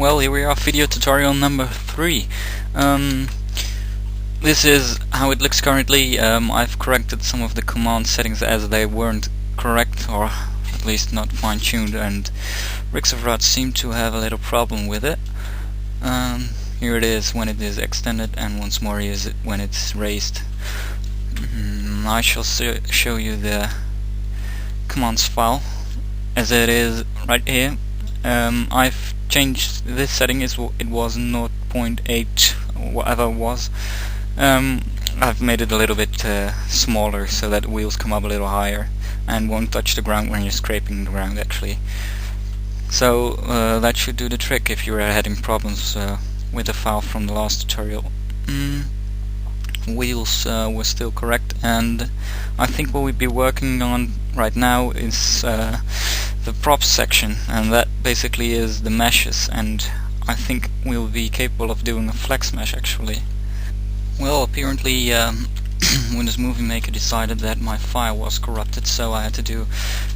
Well, here we are, video tutorial number 3. This is how it looks currently. I've corrected some of the command settings as they weren't correct, or at least not fine-tuned, and Rixofrod seemed to have a little problem with it. Here it is when it is extended, and once more here's it when it's raised. I shall show you the commands file as it is right here. I've changed this setting. It was 0.8 or whatever it was. I've made it a little bit smaller so that the wheels come up a little higher and won't touch the ground when you're scraping the ground actually. So that should do the trick if you're having problems with the file from the last tutorial. Wheels were still correct, and I think what we'd be working on right now is the props section, and that basically is the meshes, and I think we'll be capable of doing a flex mesh actually. Well, apparently Windows Movie Maker decided that my file was corrupted, so I had to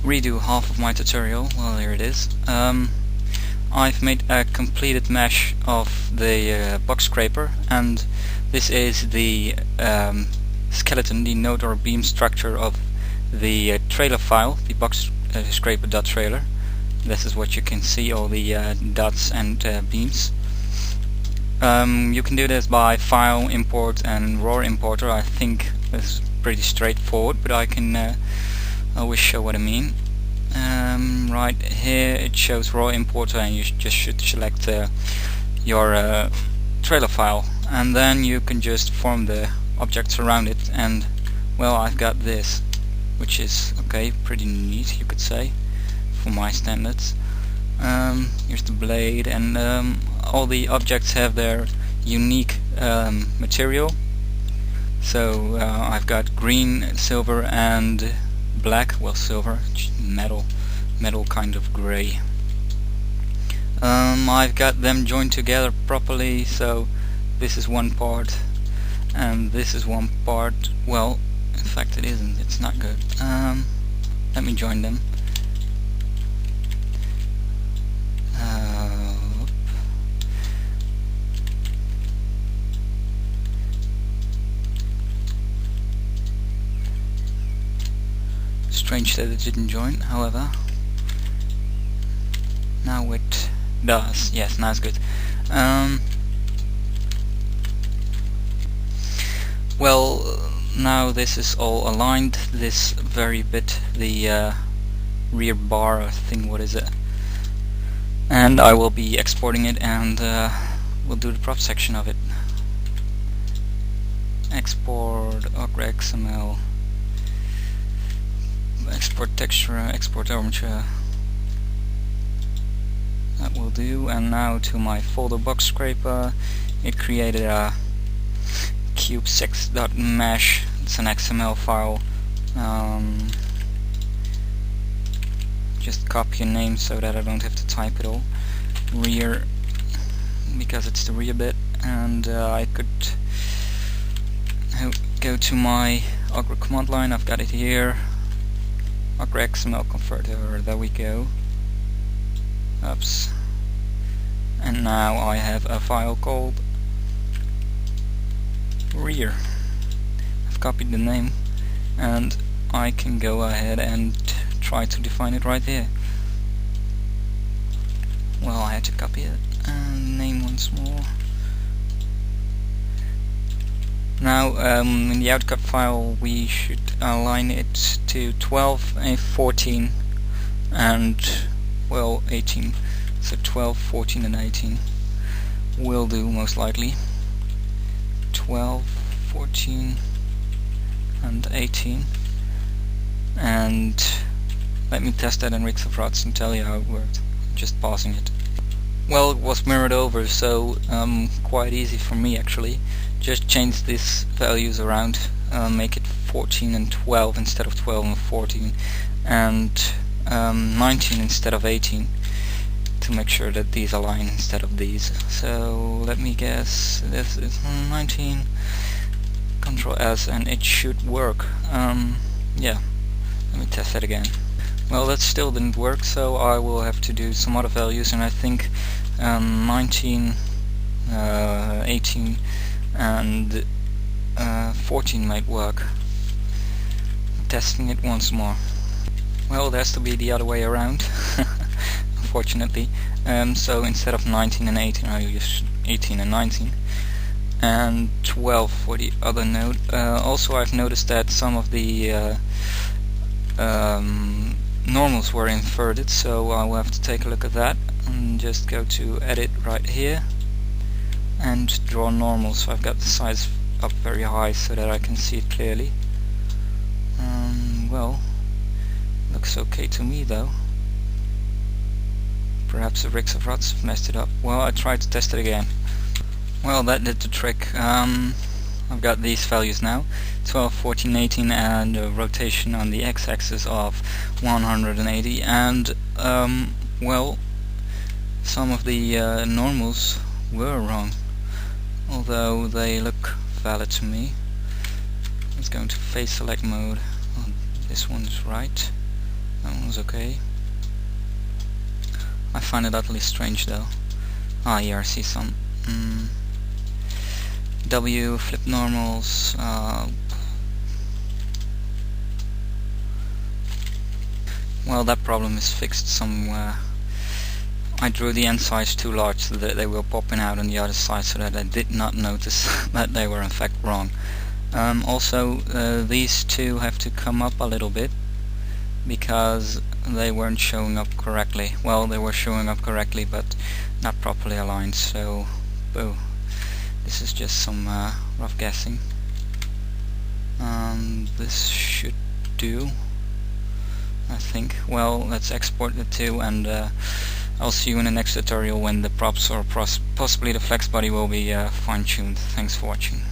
redo half of my tutorial. Well, here it is. I've made a completed mesh of the box scraper, and this is the skeleton, the node or beam structure of the trailer file, the box scraper.trailer. This is what you can see, all the dots and beams. You can do this by file import and raw importer. I think this is pretty straightforward, but I can always show what I mean. Right here it shows raw importer, and you just should select your trailer file, and then you can just form the objects around it. And well, I've got this, which is okay, pretty neat, you could say, for my standards. Here's the blade, and all the objects have their unique material. So I've got green, silver, and black. Well, silver, metal kind of gray. I've got them joined together properly, so this is one part and this is one part. Well, in fact it isn't, it's not good. Let me join them. Strange that it didn't join, however. Now it does. Yes, now it's good. Well, now this is all aligned. This very bit, the rear bar thing, what is it? And I will be exporting it, and we'll do the prop section of it. Export XML. Export texture, export armature. That will do. And now to my folder box scraper. It created a cube6.mesh. It's an XML file. Just copy a name so that I don't have to type it all. Rear, because it's the rear bit, and I could go to my Augur command line. I've got it here. Augur XML converter, there we go. Oops. And now I have a file called rear. I've copied the name, and I can go ahead and try to define it right here. Well, I had to copy it and name once more. Now in the outcut file we should align it to 12, 14 and well 18. So 12, 14 and 18 will do most likely. 12, 14 and 18. And let me test that in Rixofrod and tell you how it worked. Just pausing it. Well, it was mirrored over, so quite easy for me actually. Just change these values around, make it 14 and 12 instead of 12 and 14, and 19 instead of 18, to make sure that these align instead of these. So let me guess, this is 19, Control S, and it should work. Yeah, let me test that again. Well, that still didn't work, so I will have to do some other values, and I think 19, 18 and 14 might work. Testing it once more. Well, it has to be the other way around, unfortunately. So instead of 19 and 18, I'll use 18 and 19. And 12 for the other node. Also, I've noticed that some of the normals were inverted, so I will have to take a look at that and just go to edit right here and draw normals. So I've got the size up very high so that I can see it clearly. Well, looks okay to me though. Perhaps the rigs of rods have messed it up. Well, I tried to test it again. Well, that did the trick. I've got these values now, 12, 14, 18, and a rotation on the x-axis of 180, and well, some of the normals were wrong, although they look valid to me. Let's go into phase select mode. Oh, this one's right, that one's okay. I find it utterly strange though. Ah, here I see some. W, flip normals, well, that problem is fixed somewhere. I drew the end size too large so that they were popping out on the other side, so that I did not notice that they were in fact wrong. Also, these two have to come up a little bit because they weren't showing up correctly. Well, they were showing up correctly but not properly aligned, so boo. This is just some rough guessing. This should do, I think. Well, let's export the two, and I'll see you in the next tutorial when the props or possibly the flex body will be fine-tuned. Thanks for watching.